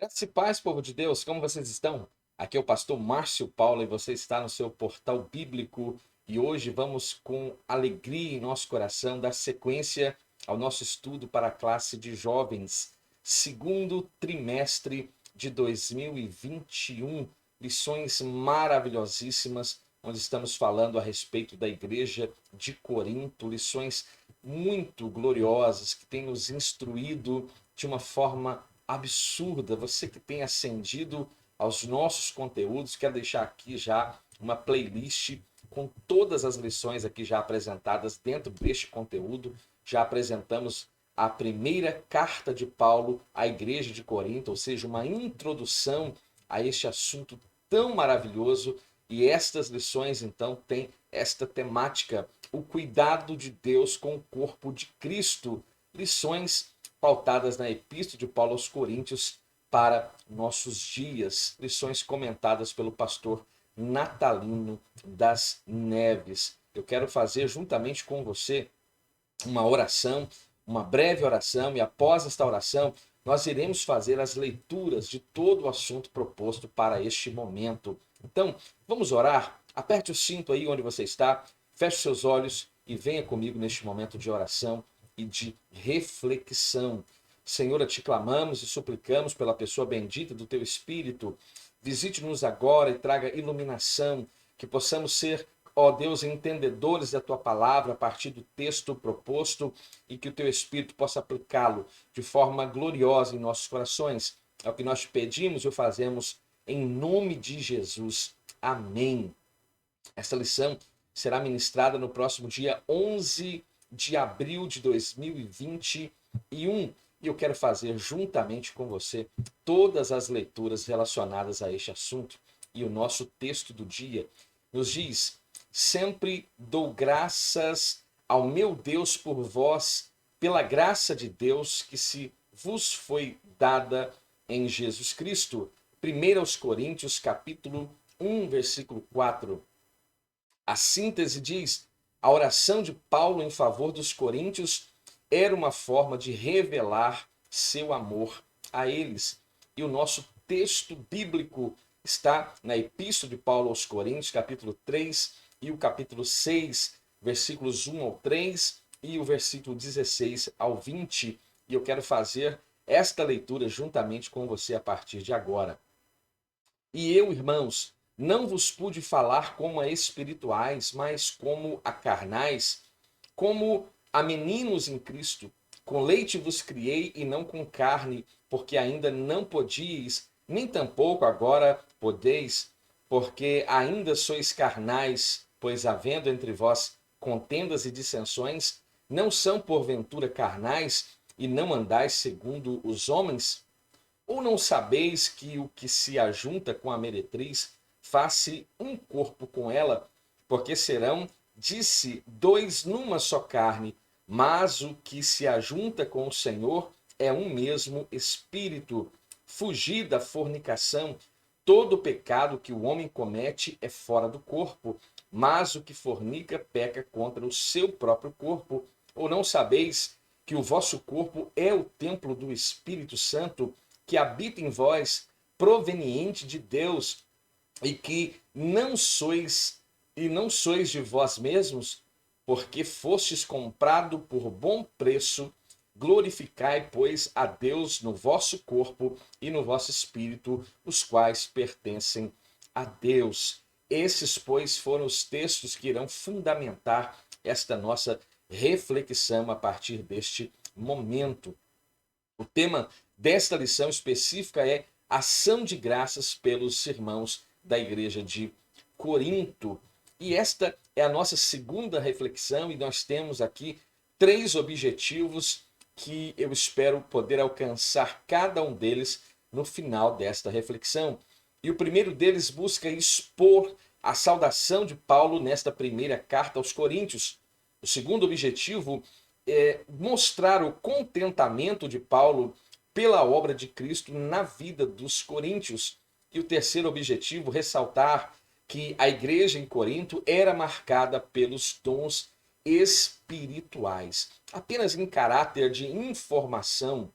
Graça e paz, povo de Deus, como vocês estão? Aqui é o pastor Márcio Paulo e você está no seu portal bíblico e hoje vamos com alegria em nosso coração dar sequência ao nosso estudo para a classe de jovens, segundo trimestre de 2021, lições maravilhosíssimas, onde estamos falando a respeito da igreja de Corinto, lições muito gloriosas que têm nos instruído de uma forma absurda. Você que tem ascendido aos nossos conteúdos, quero deixar aqui já uma playlist com todas as lições aqui já apresentadas dentro deste conteúdo. Já apresentamos a primeira carta de Paulo à igreja de Corinto, ou seja, uma introdução a este assunto tão maravilhoso. E estas lições, então, têm esta temática, o cuidado de Deus com o corpo de Cristo. Lições pautadas na Epístola de Paulo aos Coríntios para nossos dias. Lições comentadas pelo pastor Natalino das Neves. Eu quero fazer juntamente com você uma oração, uma breve oração, e após esta oração, nós iremos fazer as leituras de todo o assunto proposto para este momento. Então, vamos orar? Aperte o cinto aí onde você está, feche seus olhos e venha comigo neste momento de oração e de reflexão. Senhor, te clamamos e suplicamos pela pessoa bendita do teu Espírito. Visite-nos agora e traga iluminação, que possamos ser, ó Deus, entendedores da tua palavra a partir do texto proposto e que o teu Espírito possa aplicá-lo de forma gloriosa em nossos corações. É o que nós te pedimos e o fazemos em nome de Jesus. Amém. Esta lição será ministrada no próximo dia 11 de abril de 2021 e eu quero fazer juntamente com você todas as leituras relacionadas a este assunto. E o nosso texto do dia nos diz: sempre dou graças ao meu Deus por vós, pela graça de Deus que se vos foi dada em Jesus Cristo. 1 aos Coríntios, capítulo 1, versículo 4. A síntese diz: a oração de Paulo em favor dos coríntios era uma forma de revelar seu amor a eles. E o nosso texto bíblico está na Epístola de Paulo aos Coríntios, capítulo 3 e o capítulo 6, versículos 1 ao 3 e o versículo 16 ao 20. E eu quero fazer esta leitura juntamente com você a partir de agora. E eu, irmãos, não vos pude falar como a espirituais, mas como a carnais, como a meninos em Cristo. Com leite vos criei e não com carne, porque ainda não podíeis, nem tampouco agora podeis, porque ainda sois carnais, pois havendo entre vós contendas e dissensões, não são porventura carnais e não andais segundo os homens? Ou não sabeis que o que se ajunta com a meretriz faz-se um corpo com ela? Porque serão, disse, dois numa só carne, mas o que se ajunta com o Senhor é um mesmo espírito. Fugir da fornicação. Todo pecado que o homem comete é fora do corpo, mas o que fornica peca contra o seu próprio corpo. Ou não sabeis que o vosso corpo é o templo do Espírito Santo, que habita em vós, proveniente de Deus, e que não sois de vós mesmos, porque fostes comprado por bom preço. Glorificai, pois, a Deus no vosso corpo e no vosso espírito, os quais pertencem a Deus. Esses, pois, foram os textos que irão fundamentar esta nossa reflexão a partir deste momento. O tema desta lição específica é ação de graças pelos irmãos da igreja de Corinto. E esta é a nossa segunda reflexão e nós temos aqui três objetivos que eu espero poder alcançar cada um deles no final desta reflexão. E o primeiro deles busca expor a saudação de Paulo nesta primeira carta aos Coríntios. O segundo objetivo é mostrar o contentamento de Paulo pela obra de Cristo na vida dos coríntios. E o terceiro objetivo, ressaltar que a igreja em Corinto era marcada pelos dons espirituais. Apenas em caráter de informação,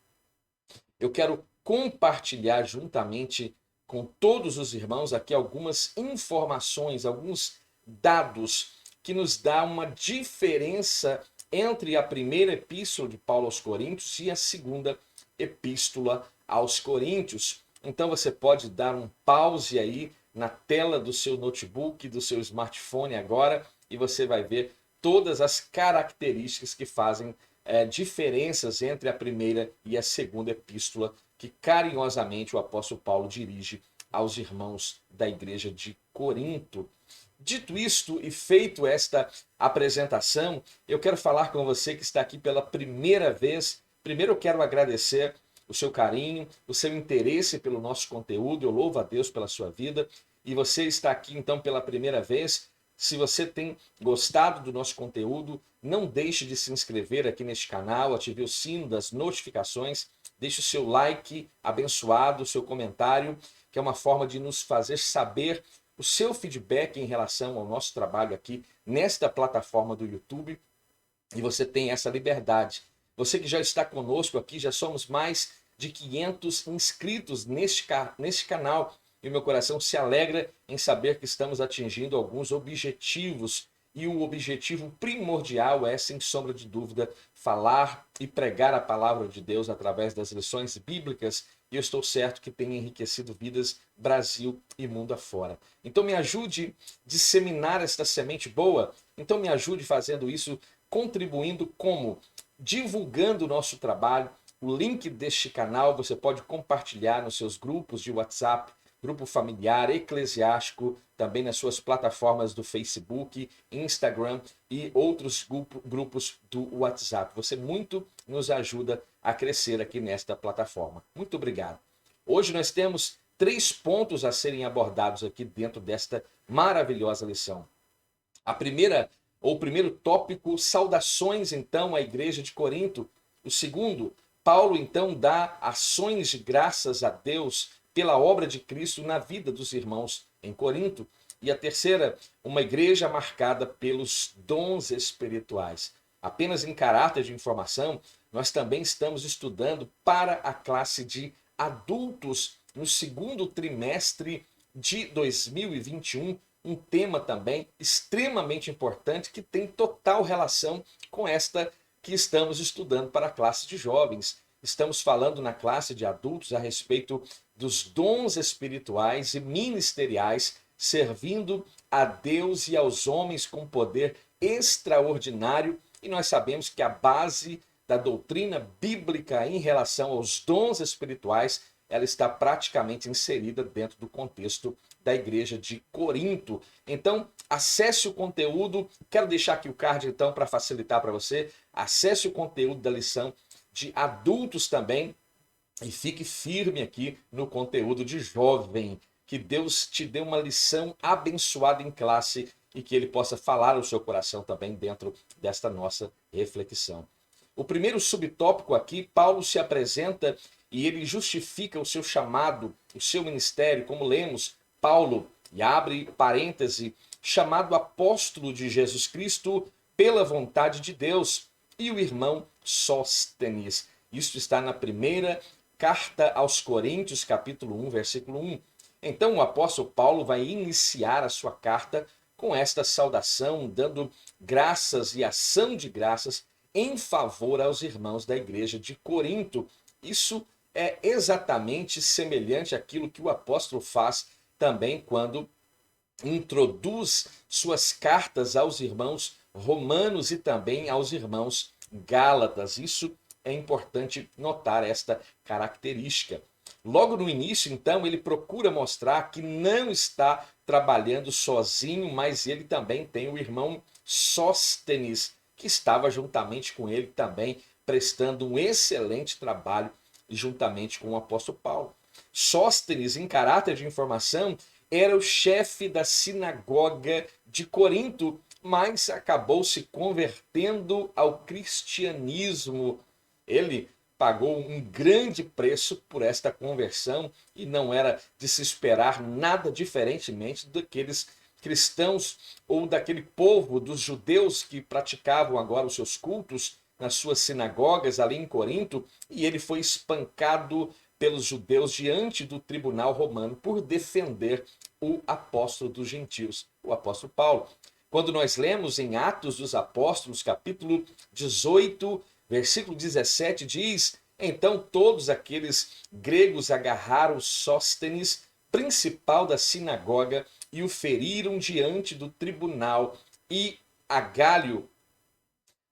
eu quero compartilhar juntamente com todos os irmãos aqui algumas informações, alguns dados que nos dá uma diferença entre a primeira epístola de Paulo aos Coríntios e a segunda epístola aos Coríntios. Então você pode dar um pause aí na tela do seu notebook, do seu smartphone agora, e você vai ver todas as características que fazem diferenças entre a primeira e a segunda epístola que carinhosamente o apóstolo Paulo dirige aos irmãos da igreja de Corinto. Dito isto e feito esta apresentação, eu quero falar com você que está aqui pela primeira vez. Primeiro eu quero agradecer o seu carinho, o seu interesse pelo nosso conteúdo. Eu louvo a Deus pela sua vida. E você está aqui então pela primeira vez. Se você tem gostado do nosso conteúdo, não deixe de se inscrever aqui neste canal, ative o sino das notificações, deixe o seu like abençoado, o seu comentário, que é uma forma de nos fazer saber o seu feedback em relação ao nosso trabalho aqui nesta plataforma do YouTube. E você tem essa liberdade. Você que já está conosco aqui, já somos mais de 500 inscritos neste canal. E o meu coração se alegra em saber que estamos atingindo alguns objetivos. E o objetivo primordial é, sem sombra de dúvida, falar e pregar a palavra de Deus através das lições bíblicas. E eu estou certo que tem enriquecido vidas Brasil e mundo afora. Então me ajude a disseminar esta semente boa. Então me ajude fazendo isso, contribuindo como? Divulgando o nosso trabalho. O link deste canal você pode compartilhar nos seus grupos de WhatsApp, grupo familiar, eclesiástico, também nas suas plataformas do Facebook, Instagram e outros grupos do WhatsApp. Você muito nos ajuda a crescer aqui nesta plataforma. Muito obrigado. Hoje nós temos 3 pontos a serem abordados aqui dentro desta maravilhosa lição. O primeiro tópico, saudações então à igreja de Corinto. O segundo, Paulo então dá ações de graças a Deus pela obra de Cristo na vida dos irmãos em Corinto. E a terceira, uma igreja marcada pelos dons espirituais. Apenas em caráter de informação, nós também estamos estudando para a classe de adultos no segundo trimestre de 2021, um tema também extremamente importante que tem total relação com esta que estamos estudando para a classe de jovens. Estamos falando na classe de adultos a respeito dos dons espirituais e ministeriais, servindo a Deus e aos homens com poder extraordinário. E nós sabemos que a base da doutrina bíblica em relação aos dons espirituais, ela está praticamente inserida dentro do contexto da igreja de Corinto. Então, acesse o conteúdo. Quero deixar aqui o card, então, para facilitar para você. Acesse o conteúdo da lição de adultos também e fique firme aqui no conteúdo de jovem. Que Deus te dê uma lição abençoada em classe e que Ele possa falar ao seu coração também dentro desta nossa reflexão. O primeiro subtópico aqui, Paulo se apresenta e ele justifica o seu chamado, o seu ministério, como lemos, Paulo, e abre parêntese, chamado apóstolo de Jesus Cristo pela vontade de Deus, e o irmão Sóstenes. Isso está na primeira carta aos Coríntios, capítulo 1, versículo 1. Então o apóstolo Paulo vai iniciar a sua carta com esta saudação, dando graças e ação de graças em favor aos irmãos da igreja de Corinto. Isso é exatamente semelhante àquilo que o apóstolo faz também quando introduz suas cartas aos irmãos romanos e também aos irmãos gálatas. Isso é importante notar esta característica. Logo no início, então, ele procura mostrar que não está trabalhando sozinho, mas ele também tem o irmão Sóstenes, que estava juntamente com ele também, prestando um excelente trabalho juntamente com o apóstolo Paulo. Sóstenes, em caráter de informação, era o chefe da sinagoga de Corinto, mas acabou se convertendo ao cristianismo. Ele pagou um grande preço por esta conversão e não era de se esperar nada diferentemente daqueles cristãos ou daquele povo dos judeus que praticavam agora os seus cultos nas suas sinagogas ali em Corinto, e ele foi espancado pelos judeus diante do tribunal romano por defender o apóstolo dos gentios, o apóstolo Paulo. Quando nós lemos em Atos dos Apóstolos, capítulo 18, versículo 17, diz: então todos aqueles gregos agarraram Sóstenes, principal da sinagoga, e o feriram diante do tribunal, e a Galho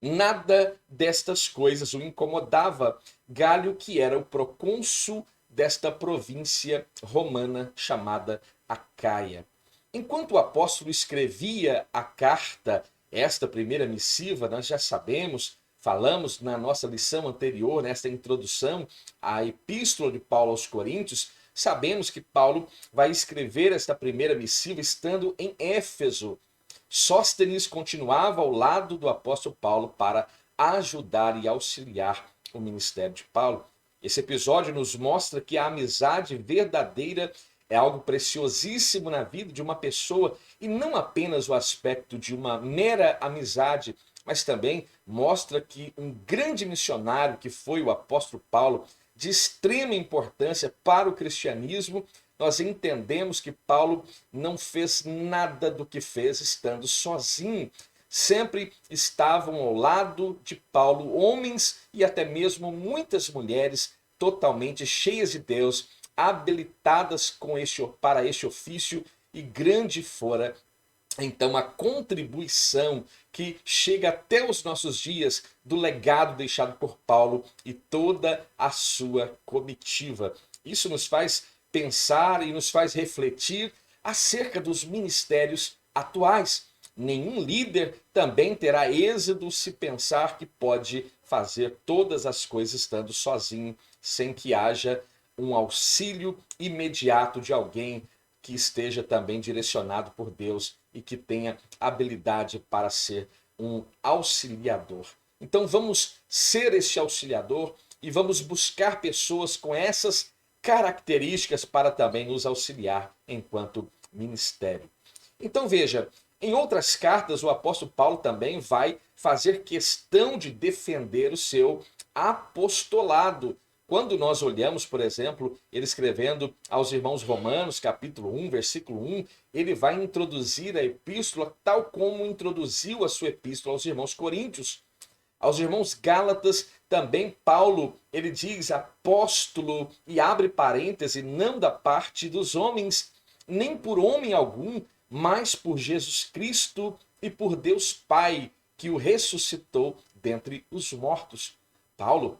nada destas coisas o incomodava. Galho, que era o procônsul desta província romana chamada Acaia. Enquanto o apóstolo escrevia a carta, esta primeira missiva, nós já sabemos, falamos na nossa lição anterior, nesta introdução à epístola de Paulo aos Coríntios, sabemos que Paulo vai escrever esta primeira missiva estando em Éfeso. Sóstenes continuava ao lado do apóstolo Paulo para ajudar e auxiliar o ministério de Paulo. Esse episódio nos mostra que a amizade verdadeira é algo preciosíssimo na vida de uma pessoa, e não apenas o aspecto de uma mera amizade, mas também mostra que um grande missionário que foi o apóstolo Paulo, de extrema importância para o cristianismo, nós entendemos que Paulo não fez nada do que fez estando sozinho. Sempre estavam ao lado de Paulo homens e até mesmo muitas mulheres totalmente cheias de Deus, habilitadas para este ofício, e grande fora então a contribuição que chega até os nossos dias do legado deixado por Paulo e toda a sua comitiva. Isso nos faz pensar e nos faz refletir acerca dos ministérios atuais. Nenhum líder também terá êxito se pensar que pode fazer todas as coisas estando sozinho, sem que haja um auxílio imediato de alguém que esteja também direcionado por Deus e que tenha habilidade para ser um auxiliador. Então vamos ser esse auxiliador e vamos buscar pessoas com essas características para também nos auxiliar enquanto ministério. Então veja, em outras cartas o apóstolo Paulo também vai fazer questão de defender o seu apostolado. Quando nós olhamos, por exemplo, ele escrevendo aos irmãos Romanos, capítulo 1, versículo 1, ele vai introduzir a epístola tal como introduziu a sua epístola aos irmãos Coríntios. Aos irmãos Gálatas, também Paulo, ele diz apóstolo, e abre parêntese, não da parte dos homens, nem por homem algum, mas por Jesus Cristo e por Deus Pai, que o ressuscitou dentre os mortos. Paulo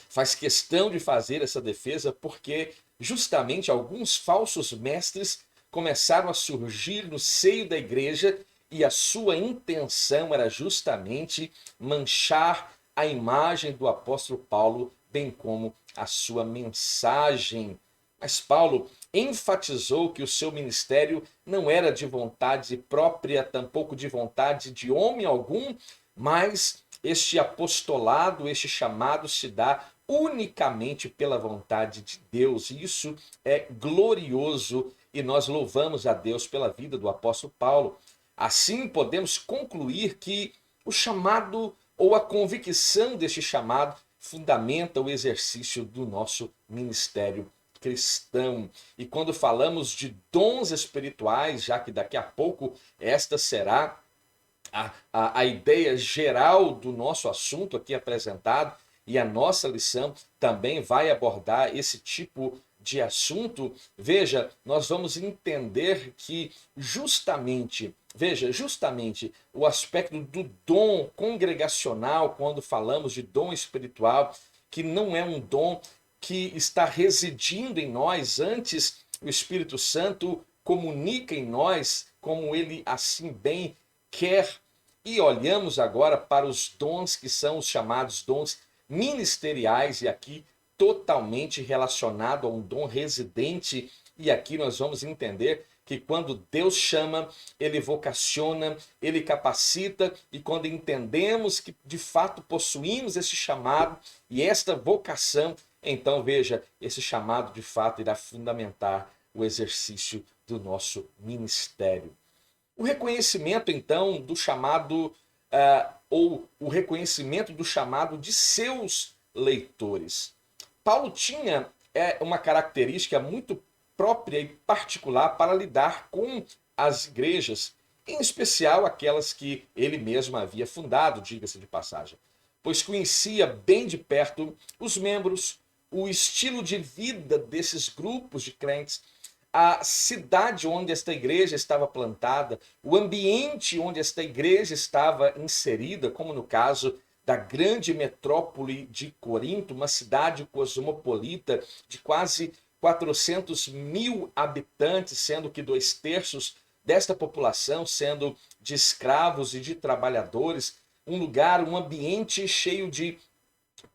faz questão de fazer essa defesa porque justamente alguns falsos mestres começaram a surgir no seio da igreja, e a sua intenção era justamente manchar a imagem do apóstolo Paulo, bem como a sua mensagem. Mas Paulo enfatizou que o seu ministério não era de vontade própria, tampouco de vontade de homem algum, mas este apostolado, este chamado se dá unicamente pela vontade de Deus. E isso é glorioso e nós louvamos a Deus pela vida do apóstolo Paulo. Assim podemos concluir que o chamado ou a convicção deste chamado fundamenta o exercício do nosso ministério cristão. E quando falamos de dons espirituais, já que daqui a pouco esta será a ideia geral do nosso assunto aqui apresentado, e a nossa lição também vai abordar esse tipo de assunto. Veja, nós vamos entender que justamente o aspecto do dom congregacional, quando falamos de dom espiritual, que não é um dom que está residindo em nós, antes o Espírito Santo comunica em nós como ele assim bem quer. E olhamos agora para os dons que são os chamados dons ministeriais, e aqui totalmente relacionado a um dom residente. E aqui nós vamos entender que quando Deus chama, ele vocaciona, ele capacita, e quando entendemos que de fato possuímos esse chamado e esta vocação, então veja, esse chamado de fato irá fundamentar o exercício do nosso ministério. O reconhecimento, então, do chamado, ou o reconhecimento do chamado de seus leitores. Paulo tinha é uma característica muito própria e particular para lidar com as igrejas, em especial aquelas que ele mesmo havia fundado, diga-se de passagem, pois conhecia bem de perto os membros, o estilo de vida desses grupos de crentes, a cidade onde esta igreja estava plantada, o ambiente onde esta igreja estava inserida, como no caso da grande metrópole de Corinto, uma cidade cosmopolita de quase 400 mil habitantes, sendo que 2/3 desta população sendo de escravos e de trabalhadores, um lugar, um ambiente cheio de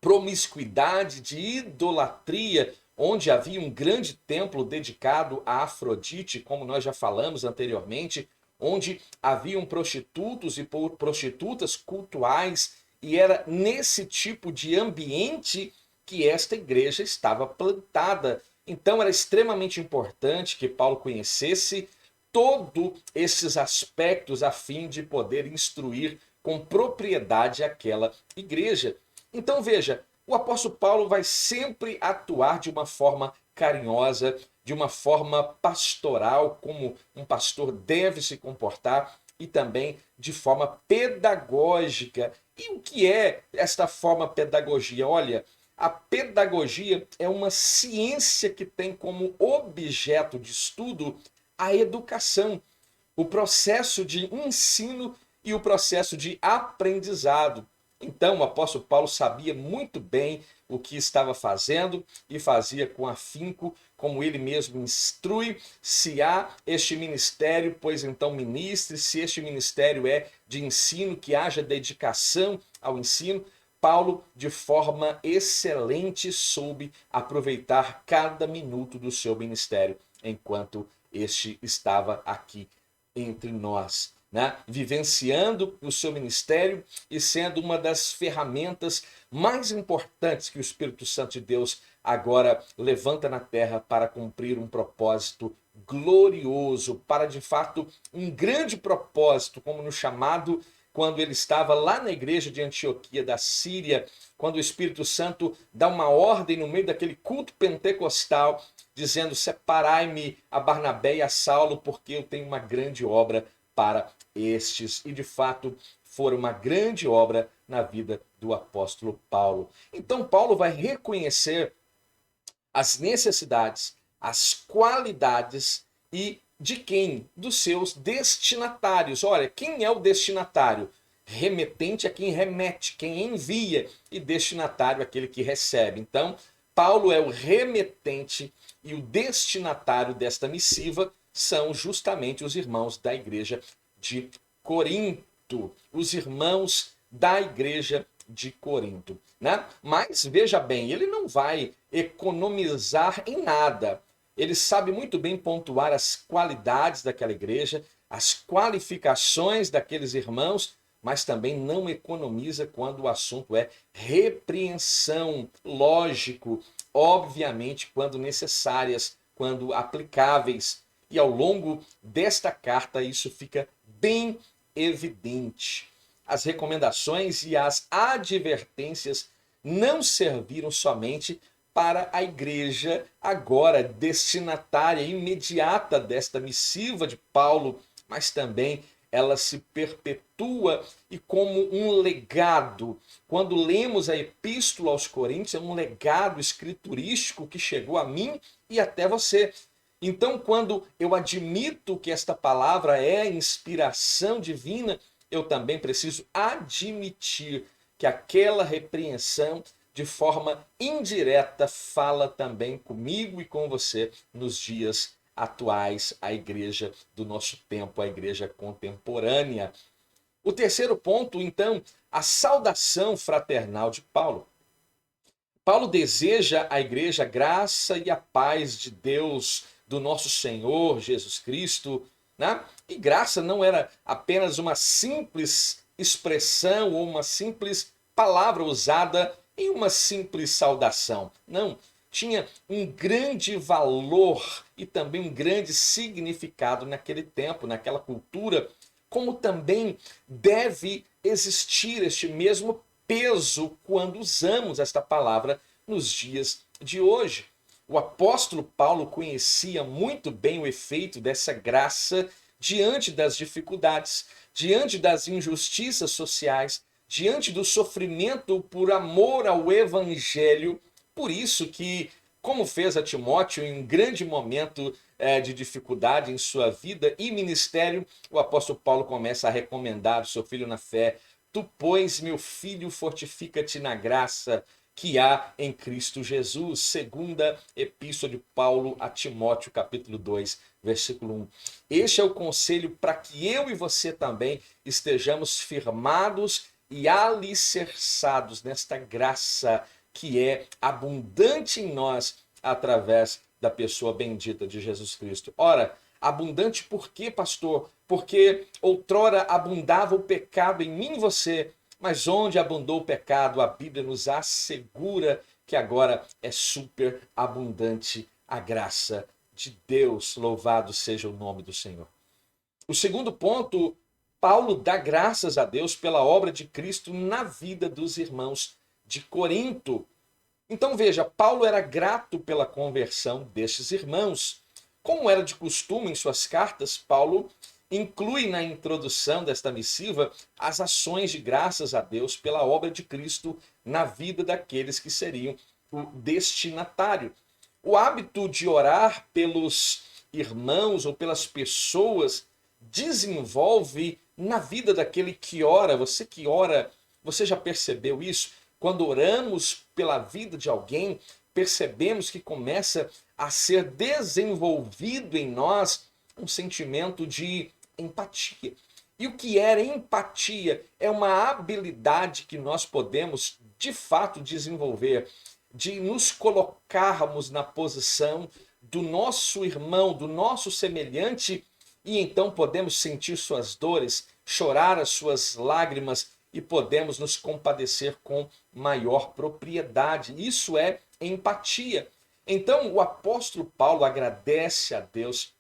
promiscuidade, de idolatria, onde havia um grande templo dedicado a Afrodite, como nós já falamos anteriormente, onde haviam prostitutos e prostitutas cultuais, e era nesse tipo de ambiente que esta igreja estava plantada. Então era extremamente importante que Paulo conhecesse todos esses aspectos a fim de poder instruir com propriedade aquela igreja. Então veja, o apóstolo Paulo vai sempre atuar de uma forma carinhosa, de uma forma pastoral, como um pastor deve se comportar, e também de forma pedagógica. E o que é esta forma pedagogia? Olha, a pedagogia é uma ciência que tem como objeto de estudo a educação, o processo de ensino e o processo de aprendizado. Então, o apóstolo Paulo sabia muito bem o que estava fazendo e fazia com afinco, como ele mesmo instrui. Se há este ministério, pois então ministre. Se este ministério é de ensino, que haja dedicação ao ensino. Paulo, de forma excelente, soube aproveitar cada minuto do seu ministério, enquanto este estava aqui entre nós, né? Vivenciando o seu ministério e sendo uma das ferramentas mais importantes que o Espírito Santo de Deus agora levanta na terra para cumprir um propósito glorioso, para de fato um grande propósito, como no chamado quando ele estava lá na igreja de Antioquia da Síria, quando o Espírito Santo dá uma ordem no meio daquele culto pentecostal, dizendo: separai-me a Barnabé e a Saulo, porque eu tenho uma grande obra para estes. E de fato foi uma grande obra na vida do apóstolo Paulo. Então Paulo vai reconhecer as necessidades, as qualidades e de quem? Dos seus destinatários. Olha, quem é o destinatário? Remetente é quem remete, quem envia, e destinatário é aquele que recebe. Então, Paulo é o remetente e o destinatário desta missiva são justamente os irmãos da igreja de Corinto. Os irmãos da igreja de Corinto, né? Mas veja bem, ele não vai economizar em nada. Ele sabe muito bem pontuar as qualidades daquela igreja, as qualificações daqueles irmãos, mas também não economiza quando o assunto é repreensão. Lógico, obviamente, quando necessárias, quando aplicáveis. E ao longo desta carta isso fica bem evidente. As recomendações e as advertências não serviram somente para a igreja agora destinatária imediata desta missiva de Paulo, mas também ela se perpetua e como um legado. Quando lemos a Epístola aos Coríntios, é um legado escriturístico que chegou a mim e até você. Então, quando eu admito que esta palavra é inspiração divina, eu também preciso admitir que aquela repreensão, de forma indireta, fala também comigo e com você nos dias atuais, a igreja do nosso tempo, a igreja contemporânea. O terceiro ponto, então, a saudação fraternal de Paulo. Paulo deseja à igreja a graça e a paz de Deus, do nosso Senhor Jesus Cristo, né? E graça não era apenas uma simples expressão ou uma simples palavra usada em uma simples saudação. Não, tinha um grande valor e também um grande significado naquele tempo, naquela cultura, como também deve existir este mesmo peso quando usamos esta palavra nos dias de hoje. O apóstolo Paulo conhecia muito bem o efeito dessa graça diante das dificuldades, diante das injustiças sociais, diante do sofrimento por amor ao evangelho. Por isso que, como fez a Timóteo em um grande momento de dificuldade em sua vida e ministério, o apóstolo Paulo começa a recomendar o seu filho na fé: tu, pois, meu filho, fortifica-te na graça que há em Cristo Jesus. Segunda epístola de Paulo a Timóteo, capítulo 2, versículo 1. Este é o conselho para que eu e você também estejamos firmados e alicerçados nesta graça que é abundante em nós através da pessoa bendita de Jesus Cristo. Ora, abundante por quê, pastor? Porque outrora abundava o pecado em mim e você, mas onde abundou o pecado, a Bíblia nos assegura que agora é super abundante a graça de Deus. Louvado seja o nome do Senhor. O segundo ponto, Paulo dá graças a Deus pela obra de Cristo na vida dos irmãos de Corinto. Então veja, Paulo era grato pela conversão destes irmãos. Como era de costume em suas cartas, Paulo inclui na introdução desta missiva as ações de graças a Deus pela obra de Cristo na vida daqueles que seriam o destinatário. O hábito de orar pelos irmãos ou pelas pessoas desenvolve na vida daquele que ora. Você que ora, você já percebeu isso? Quando oramos pela vida de alguém, percebemos que começa a ser desenvolvido em nós um sentimento de empatia. E o que era empatia? É uma habilidade que nós podemos, de fato, desenvolver, de nos colocarmos na posição do nosso irmão, do nosso semelhante, e então podemos sentir suas dores, chorar as suas lágrimas e podemos nos compadecer com maior propriedade. Isso é empatia. Então o apóstolo Paulo agradece a Deus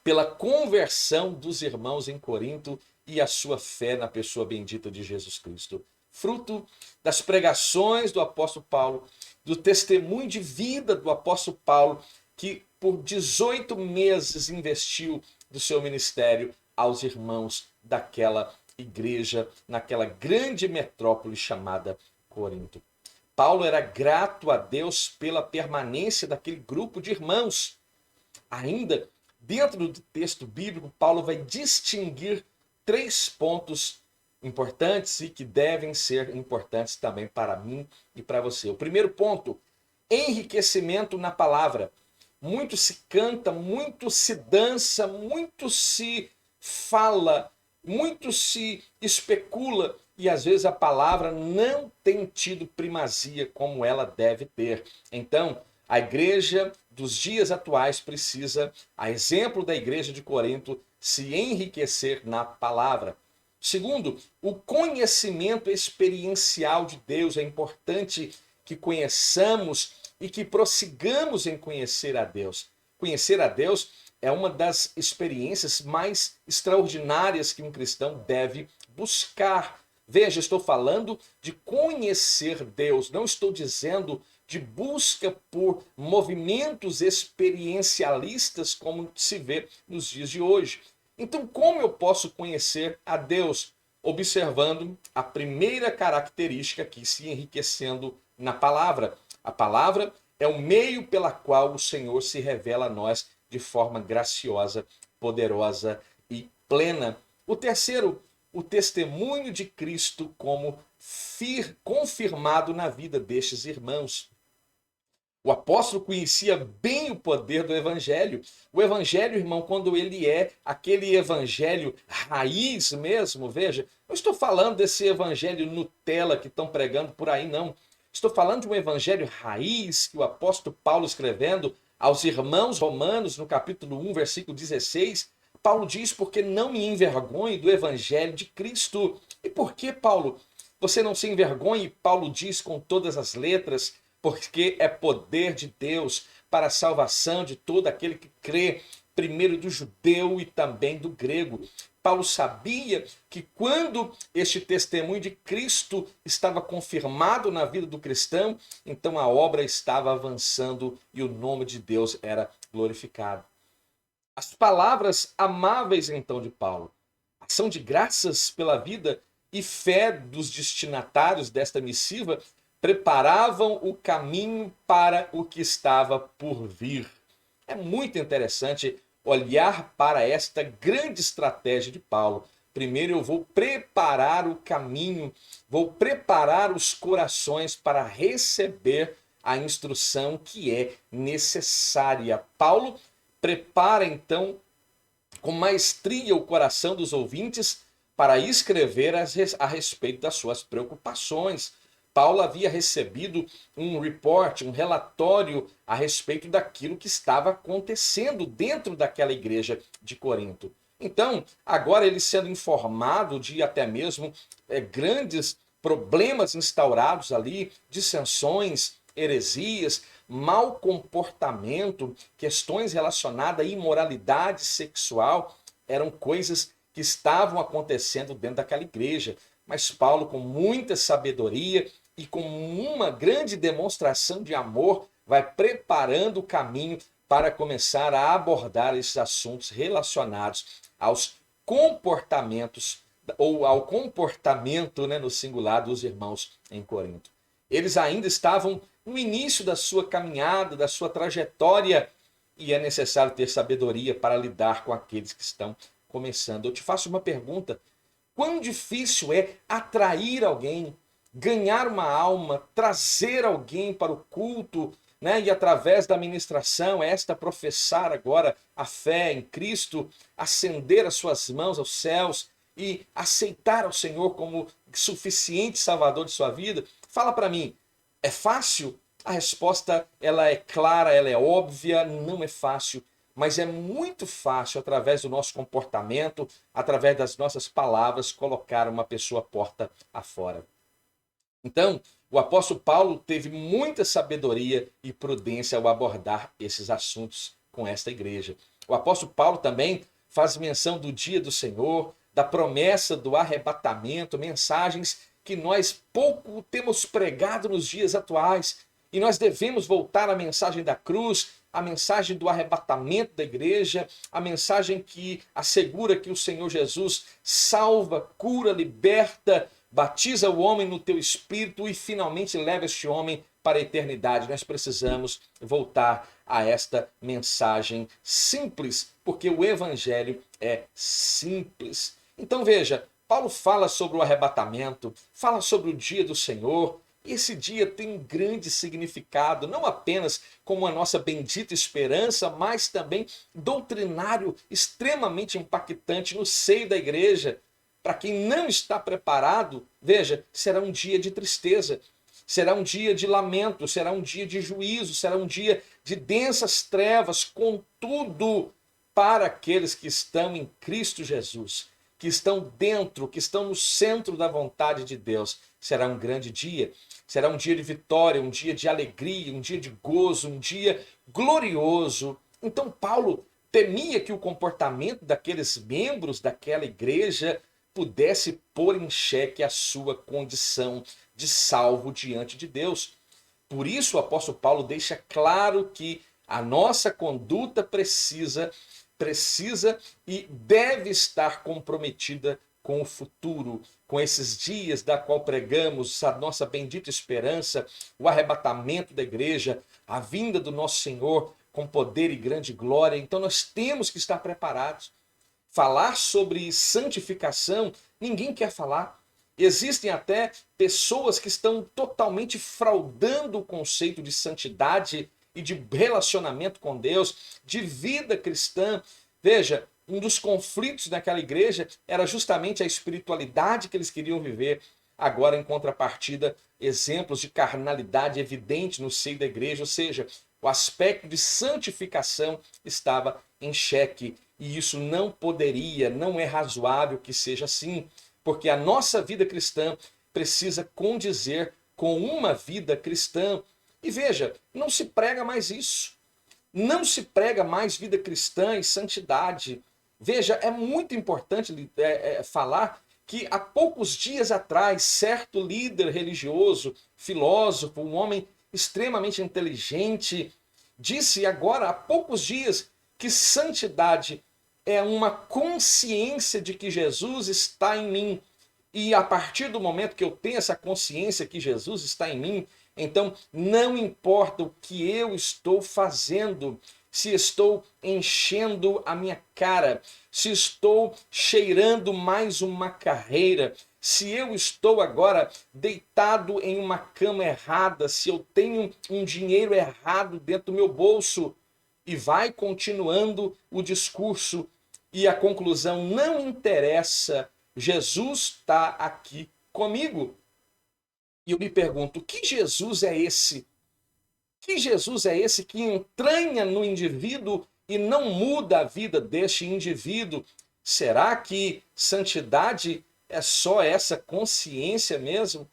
pela conversão dos irmãos em Corinto e a sua fé na pessoa bendita de Jesus Cristo. Fruto das pregações do apóstolo Paulo, do testemunho de vida do apóstolo Paulo, que por 18 meses investiu do seu ministério aos irmãos daquela igreja, naquela grande metrópole chamada Corinto. Paulo era grato a Deus pela permanência daquele grupo de irmãos. Ainda dentro do texto bíblico, Paulo vai distinguir 3 pontos importantes e que devem ser importantes também para mim e para você. O primeiro ponto, enriquecimento na palavra. Muito se canta, muito se dança, muito se fala, muito se especula e às vezes a palavra não tem tido primazia como ela deve ter. Então, a igreja dos dias atuais precisa, a exemplo da igreja de Corinto, se enriquecer na palavra. Segundo, o conhecimento experiencial de Deus. É importante que conheçamos e que prossigamos em conhecer a Deus. Conhecer a Deus é uma das experiências mais extraordinárias que um cristão deve buscar. Veja, estou falando de conhecer Deus, não estou dizendo de busca por movimentos experiencialistas como se vê nos dias de hoje. Então, como eu posso conhecer a Deus? Observando a primeira característica aqui, se enriquecendo na palavra. A palavra é o meio pela qual o Senhor se revela a nós de forma graciosa, poderosa e plena. O terceiro, o testemunho de Cristo como confirmado na vida destes irmãos. O apóstolo conhecia bem o poder do evangelho. O evangelho, irmão, quando ele é aquele evangelho raiz mesmo, veja, não estou falando desse evangelho Nutella que estão pregando por aí, não. Estou falando de um evangelho raiz que o apóstolo Paulo, escrevendo aos irmãos romanos, no capítulo 1, versículo 16, Paulo diz: porque não me envergonhe do evangelho de Cristo. E por que, Paulo, você não se envergonhe? Paulo diz com todas as letras: porque é poder de Deus para a salvação de todo aquele que crê, primeiro do judeu e também do grego. Paulo sabia que quando este testemunho de Cristo estava confirmado na vida do cristão, então a obra estava avançando e o nome de Deus era glorificado. As palavras amáveis então de Paulo, ação de graças pela vida e fé dos destinatários desta missiva, preparavam o caminho para o que estava por vir. É muito interessante olhar para esta grande estratégia de Paulo. Primeiro eu vou preparar o caminho, vou preparar os corações para receber a instrução que é necessária. Paulo prepara então com maestria o coração dos ouvintes para escrever a respeito das suas preocupações. Paulo havia recebido um report, um relatório a respeito daquilo que estava acontecendo dentro daquela igreja de Corinto. Então, agora ele sendo informado de até mesmo grandes problemas instaurados ali, dissensões, heresias, mau comportamento, questões relacionadas à imoralidade sexual, eram coisas que estavam acontecendo dentro daquela igreja. Mas Paulo, com muita sabedoria e com uma grande demonstração de amor, vai preparando o caminho para começar a abordar esses assuntos relacionados aos comportamentos, ou ao comportamento, no singular, dos irmãos em Corinto. Eles ainda estavam no início da sua caminhada, da sua trajetória, e é necessário ter sabedoria para lidar com aqueles que estão começando. Eu te faço uma pergunta: quão difícil é atrair alguém, ganhar uma alma, trazer alguém para o culto, e através da ministração, esta professar agora a fé em Cristo, acender as suas mãos aos céus e aceitar ao Senhor como suficiente salvador de sua vida? Fala para mim, é fácil? A resposta ela é clara, ela é óbvia, não é fácil. Mas é muito fácil, através do nosso comportamento, através das nossas palavras, colocar uma pessoa porta afora. Então, o apóstolo Paulo teve muita sabedoria e prudência ao abordar esses assuntos com esta igreja. O apóstolo Paulo também faz menção do dia do Senhor, da promessa do arrebatamento, mensagens que nós pouco temos pregado nos dias atuais. E nós devemos voltar à mensagem da cruz, a mensagem do arrebatamento da igreja, a mensagem que assegura que o Senhor Jesus salva, cura, liberta, batiza o homem no teu espírito e finalmente leva este homem para a eternidade. Nós precisamos voltar a esta mensagem simples, porque o evangelho é simples. Então veja, Paulo fala sobre o arrebatamento, fala sobre o dia do Senhor. E esse dia tem um grande significado, não apenas como a nossa bendita esperança, mas também doutrinário extremamente impactante no seio da igreja. Para quem não está preparado, veja, será um dia de tristeza, será um dia de lamento, será um dia de juízo, será um dia de densas trevas. Contudo, para aqueles que estão em Cristo Jesus, que estão dentro, que estão no centro da vontade de Deus, será um grande dia. Será um dia de vitória, um dia de alegria, um dia de gozo, um dia glorioso. Então Paulo temia que o comportamento daqueles membros daquela igreja pudesse pôr em xeque a sua condição de salvo diante de Deus. Por isso o apóstolo Paulo deixa claro que a nossa conduta precisa e deve estar comprometida com o futuro, com esses dias da qual pregamos, a nossa bendita esperança, o arrebatamento da igreja, a vinda do nosso Senhor com poder e grande glória. Então nós temos que estar preparados. Falar sobre santificação, ninguém quer falar. Existem até pessoas que estão totalmente fraudando o conceito de santidade e de relacionamento com Deus, de vida cristã. Veja, um dos conflitos naquela igreja era justamente a espiritualidade que eles queriam viver. Agora, em contrapartida, exemplos de carnalidade evidente no seio da igreja, ou seja, o aspecto de santificação estava em xeque. E isso não poderia, não é razoável que seja assim, porque a nossa vida cristã precisa condizer com uma vida cristã. E veja, não se prega mais isso. Não se prega mais vida cristã e santidade. Veja, é muito importante falar que há poucos dias atrás, certo líder religioso, filósofo, um homem extremamente inteligente, disse agora há poucos dias que santidade é uma consciência de que Jesus está em mim. E a partir do momento que eu tenho essa consciência que Jesus está em mim, então não importa o que eu estou fazendo, se estou enchendo a minha cara, se estou cheirando mais uma carreira, se eu estou agora deitado em uma cama errada, se eu tenho um dinheiro errado dentro do meu bolso, e vai continuando o discurso e a conclusão não interessa, Jesus está aqui comigo. E eu me pergunto, que Jesus é esse? Que Jesus é esse que entranha no indivíduo e não muda a vida deste indivíduo? Será que santidade é só essa consciência mesmo?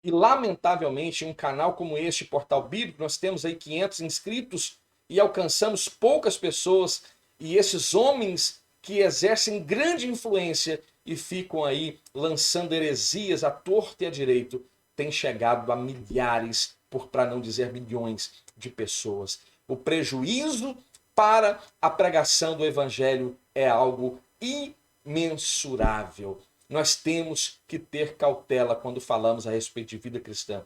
E lamentavelmente, em um canal como este, Portal Bíblico, nós temos aí 500 inscritos e alcançamos poucas pessoas, e esses homens que exercem grande influência e ficam aí lançando heresias à torta e à direito, têm chegado a milhares, para não dizer milhões de pessoas. O prejuízo para a pregação do evangelho é algo imensurável. Nós temos que ter cautela quando falamos a respeito de vida cristã.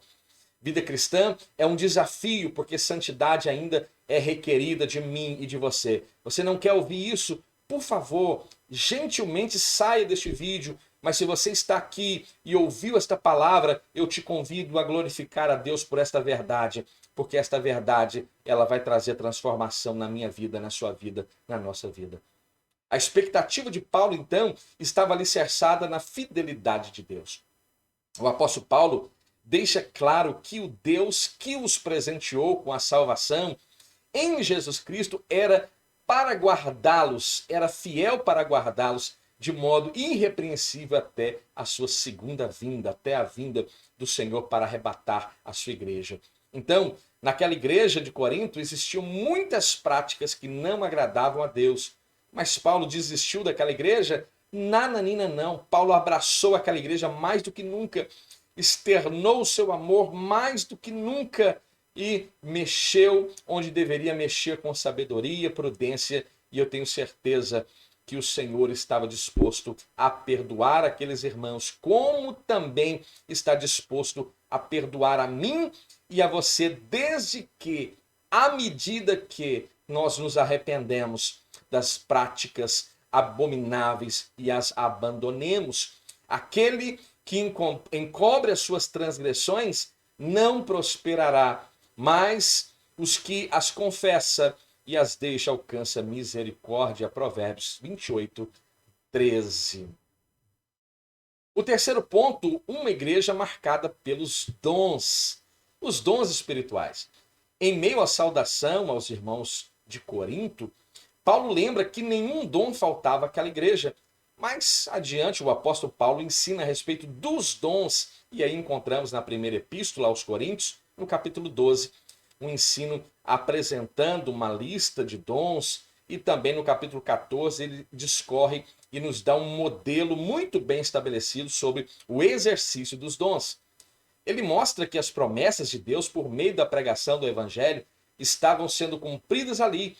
Vida cristã é um desafio, porque santidade ainda é requerida de mim e de você. Você não quer ouvir isso? Por favor, gentilmente saia deste vídeo. Mas se você está aqui e ouviu esta palavra, eu te convido a glorificar a Deus por esta verdade. Porque esta verdade, ela vai trazer transformação na minha vida, na sua vida, na nossa vida. A expectativa de Paulo, então, estava alicerçada na fidelidade de Deus. O apóstolo Paulo deixa claro que o Deus que os presenteou com a salvação em Jesus Cristo era para guardá-los, era fiel para guardá-los de modo irrepreensível até a sua segunda vinda, até a vinda do Senhor para arrebatar a sua igreja. Então, naquela igreja de Corinto existiam muitas práticas que não agradavam a Deus. Mas Paulo desistiu daquela igreja? Nananina não. Paulo abraçou aquela igreja mais do que nunca, externou o seu amor mais do que nunca e mexeu onde deveria mexer com sabedoria, prudência, e eu tenho certeza que o Senhor estava disposto a perdoar aqueles irmãos, como também está disposto a perdoar a mim e a você, desde que, à medida que nós nos arrependemos das práticas abomináveis e as abandonemos. Aquele que encobre as suas transgressões não prosperará, mas os que as confessa e as deixa alcança misericórdia. Provérbios 28, 13. O terceiro ponto, uma igreja marcada pelos dons, os dons espirituais. Em meio à saudação aos irmãos de Corinto, Paulo lembra que nenhum dom faltava àquela igreja. Mais adiante, o apóstolo Paulo ensina a respeito dos dons, e aí encontramos na primeira epístola aos Coríntios, no capítulo 12, um ensino apresentando uma lista de dons, e também no capítulo 14 ele discorre e nos dá um modelo muito bem estabelecido sobre o exercício dos dons. Ele mostra que as promessas de Deus por meio da pregação do evangelho estavam sendo cumpridas ali.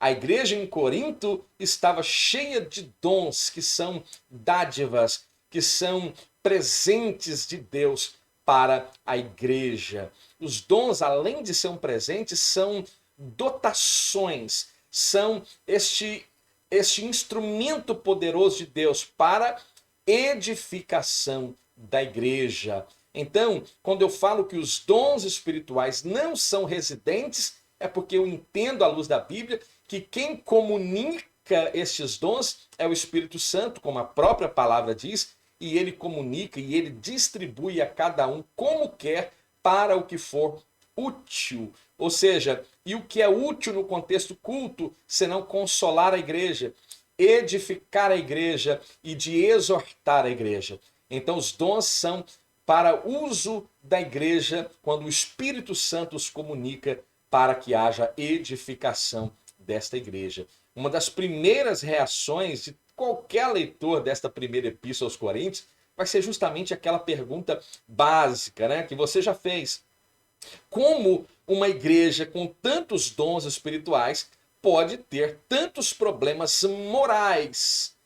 A igreja em Corinto estava cheia de dons, que são dádivas, que são presentes de Deus para a igreja. Os dons, além de ser um presente, são dotações, são este instrumento poderoso de Deus para edificação da igreja. Então, quando eu falo que os dons espirituais não são residentes, é porque eu entendo à luz da Bíblia que quem comunica estes dons é o Espírito Santo, como a própria palavra diz, e ele comunica e ele distribui a cada um como quer para o que for útil. Ou seja, e o que é útil no contexto culto, senão consolar a igreja, edificar a igreja e de exortar a igreja. Então os dons são para uso da igreja quando o Espírito Santo os comunica para que haja edificação desta igreja. Uma das primeiras reações de qualquer leitor desta primeira epístola aos Coríntios vai ser justamente aquela pergunta básica, né, que você já fez. Como uma igreja com tantos dons espirituais pode ter tantos problemas morais?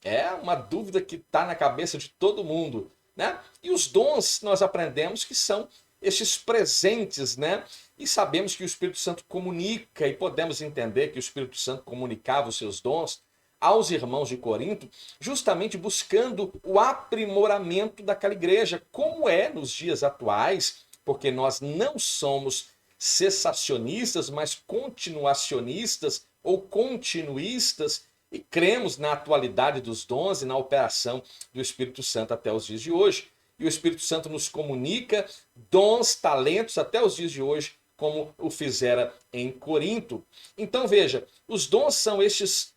É uma dúvida que está na cabeça de todo mundo, né? E os dons nós aprendemos que são estes presentes, né? E sabemos que o Espírito Santo comunica e podemos entender que o Espírito Santo comunicava os seus dons aos irmãos de Corinto, justamente buscando o aprimoramento daquela igreja, como é nos dias atuais, porque nós não somos cessacionistas, mas continuacionistas ou continuistas, e cremos na atualidade dos dons e na operação do Espírito Santo até os dias de hoje. E o Espírito Santo nos comunica dons, talentos até os dias de hoje, como o fizera em Corinto. Então veja, os dons são estes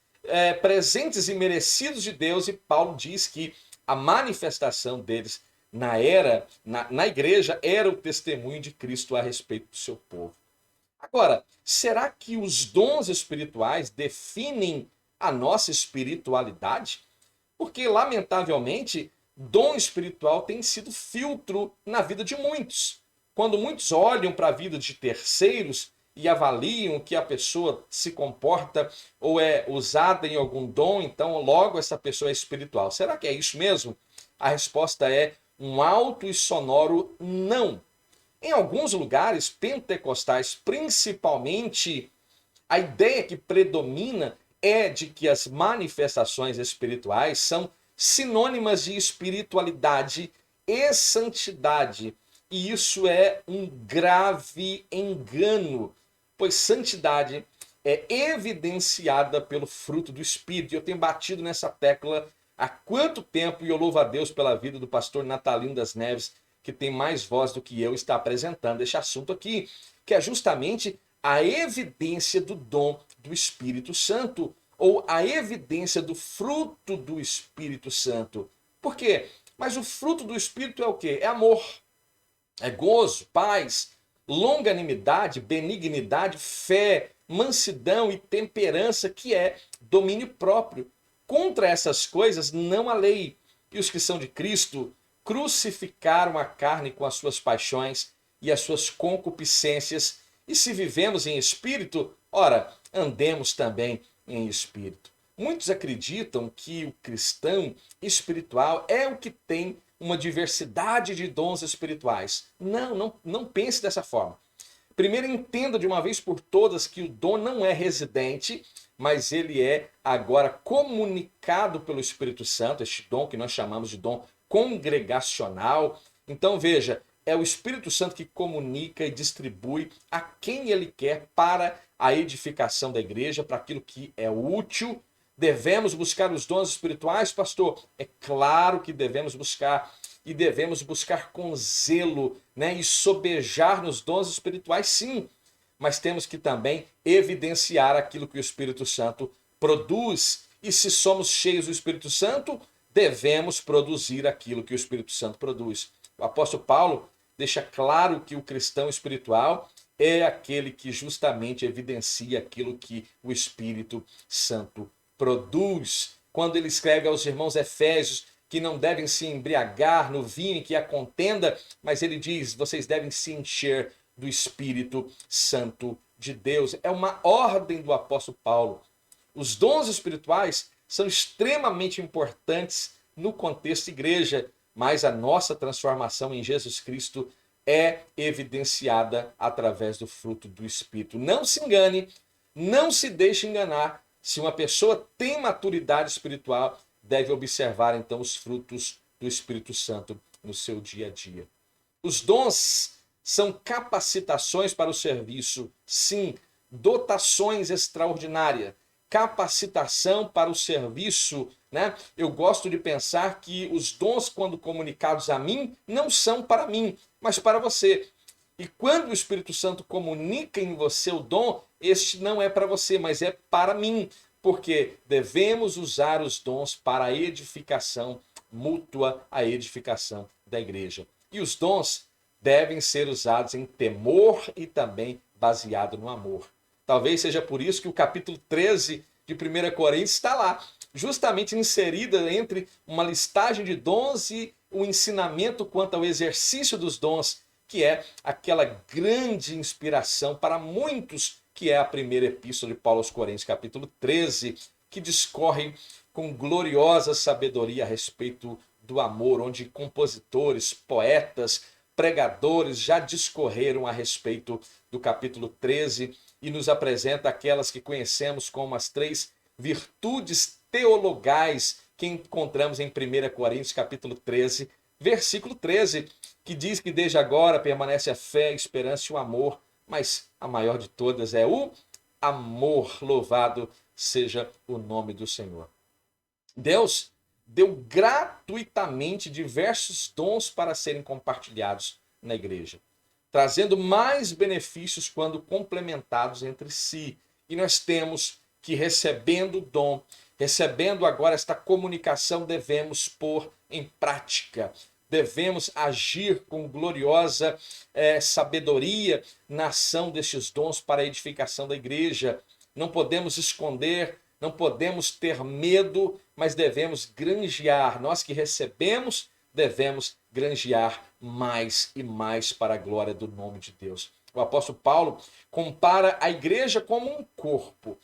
presentes e merecidos de Deus, e Paulo diz que a manifestação deles na igreja era o testemunho de Cristo a respeito do seu povo. Agora, será que os dons espirituais definem a nossa espiritualidade? Porque, lamentavelmente, dom espiritual tem sido filtro na vida de muitos. Quando muitos olham para a vida de terceiros e avaliam que a pessoa se comporta ou é usada em algum dom, então logo essa pessoa é espiritual. Será que é isso mesmo? A resposta é um alto e sonoro não. Em alguns lugares pentecostais, principalmente, a ideia que predomina é de que as manifestações espirituais são sinônimas de espiritualidade e santidade. E isso é um grave engano, pois santidade é evidenciada pelo fruto do Espírito. E eu tenho batido nessa tecla há quanto tempo, e eu louvo a Deus pela vida do pastor Natalino das Neves, que tem mais voz do que eu, está apresentando este assunto aqui, que é justamente a evidência do dom do Espírito Santo, ou a evidência do fruto do Espírito Santo. Por quê? Mas o fruto do Espírito é o quê? É amor, é gozo, paz, longanimidade, benignidade, fé, mansidão e temperança, que é domínio próprio. Contra essas coisas não há lei. E os que são de Cristo crucificaram a carne com as suas paixões e as suas concupiscências. E se vivemos em espírito, ora, andemos também em espírito. Muitos acreditam que o cristão espiritual é o que tem uma diversidade de dons espirituais. Não pense dessa forma. Primeiro, entenda de uma vez por todas que o dom não é residente, mas ele é agora comunicado pelo Espírito Santo, este dom que nós chamamos de dom congregacional. Então veja, é o Espírito Santo que comunica e distribui a quem ele quer para a edificação da igreja, para aquilo que é útil. Devemos buscar os dons espirituais, pastor? É claro que devemos buscar, e devemos buscar com zelo, né? E sobejar nos dons espirituais, sim. Mas temos que também evidenciar aquilo que o Espírito Santo produz. E se somos cheios do Espírito Santo, devemos produzir aquilo que o Espírito Santo produz. O apóstolo Paulo deixa claro que o cristão espiritual é aquele que justamente evidencia aquilo que o Espírito Santo produz. Quando ele escreve aos irmãos Efésios que não devem se embriagar no vinho em que há contenda, mas ele diz, vocês devem se encher do Espírito Santo de Deus. É uma ordem do apóstolo Paulo. Os dons espirituais são extremamente importantes no contexto igreja, mas a nossa transformação em Jesus Cristo é evidenciada através do fruto do Espírito. Não se engane, não se deixe enganar. Se uma pessoa tem maturidade espiritual, deve observar então os frutos do Espírito Santo no seu dia a dia. Os dons são capacitações para o serviço, sim, dotações extraordinárias, capacitação para o serviço, né? Eu gosto de pensar que os dons, quando comunicados a mim, não são para mim, mas para você. E quando o Espírito Santo comunica em você o dom, este não é para você, mas é para mim, porque devemos usar os dons para a edificação mútua, a edificação da igreja. E os dons devem ser usados em temor e também baseado no amor. Talvez seja por isso que o capítulo 13 de 1 Coríntios está lá, justamente inserida entre uma listagem de dons e o ensinamento quanto ao exercício dos dons, que é aquela grande inspiração para muitos, que é a primeira epístola de Paulo aos Coríntios, capítulo 13, que discorre com gloriosa sabedoria a respeito do amor, onde compositores, poetas, pregadores já discorreram a respeito do capítulo 13 e nos apresenta aquelas que conhecemos como as 3 virtudes teologais que encontramos em 1 Coríntios capítulo 13, versículo 13, que diz que desde agora permanece a fé, a esperança e o amor, mas a maior de todas é o amor. Louvado seja o nome do Senhor. Deus deu gratuitamente diversos dons para serem compartilhados na igreja, trazendo mais benefícios quando complementados entre si. E nós temos que, recebendo o dom, recebendo agora esta comunicação, devemos pôr em prática. Devemos agir com gloriosa sabedoria na ação destes dons para a edificação da igreja. Não podemos esconder, não podemos ter medo, mas devemos granjear. Nós que recebemos, devemos granjear mais e mais para a glória do nome de Deus. O apóstolo Paulo compara a igreja como um corpo.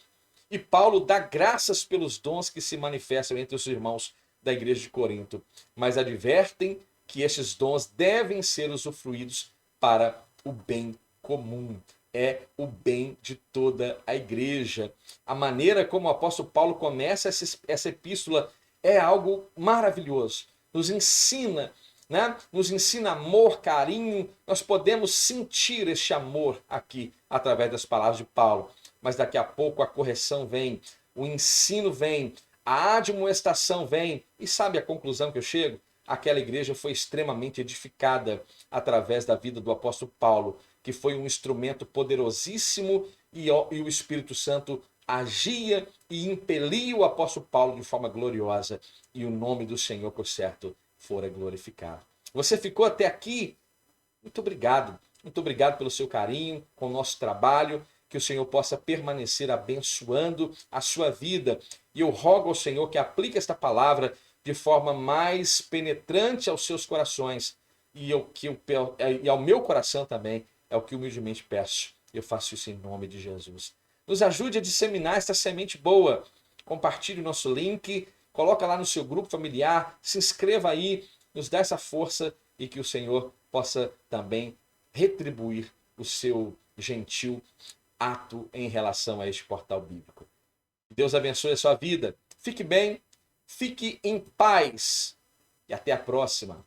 E Paulo dá graças pelos dons que se manifestam entre os irmãos da igreja de Corinto, mas advertem que esses dons devem ser usufruídos para o bem comum. É o bem de toda a igreja. A maneira como o apóstolo Paulo começa essa epístola é algo maravilhoso. Nos ensina, né? Nos ensina amor, carinho. Nós podemos sentir este amor aqui através das palavras de Paulo. Mas daqui a pouco a correção vem, o ensino vem, a admoestação vem. E sabe a conclusão que eu chego? Aquela igreja foi extremamente edificada através da vida do apóstolo Paulo, que foi um instrumento poderosíssimo e o Espírito Santo agia e impelia o apóstolo Paulo de forma gloriosa, e o nome do Senhor, por certo, fora glorificado. Você ficou até aqui? Muito obrigado. Muito obrigado pelo seu carinho com o nosso trabalho, que o Senhor possa permanecer abençoando a sua vida. E eu rogo ao Senhor que aplique esta palavra de forma mais penetrante aos seus corações e ao meu coração também, é o que humildemente peço. Eu faço isso em nome de Jesus. Nos ajude a disseminar esta semente boa. Compartilhe o nosso link, coloca lá no seu grupo familiar, se inscreva aí, nos dá essa força e que o Senhor possa também retribuir o seu gentil ato em relação a este portal bíblico. Deus abençoe a sua vida. Fique bem, fique em paz e até a próxima.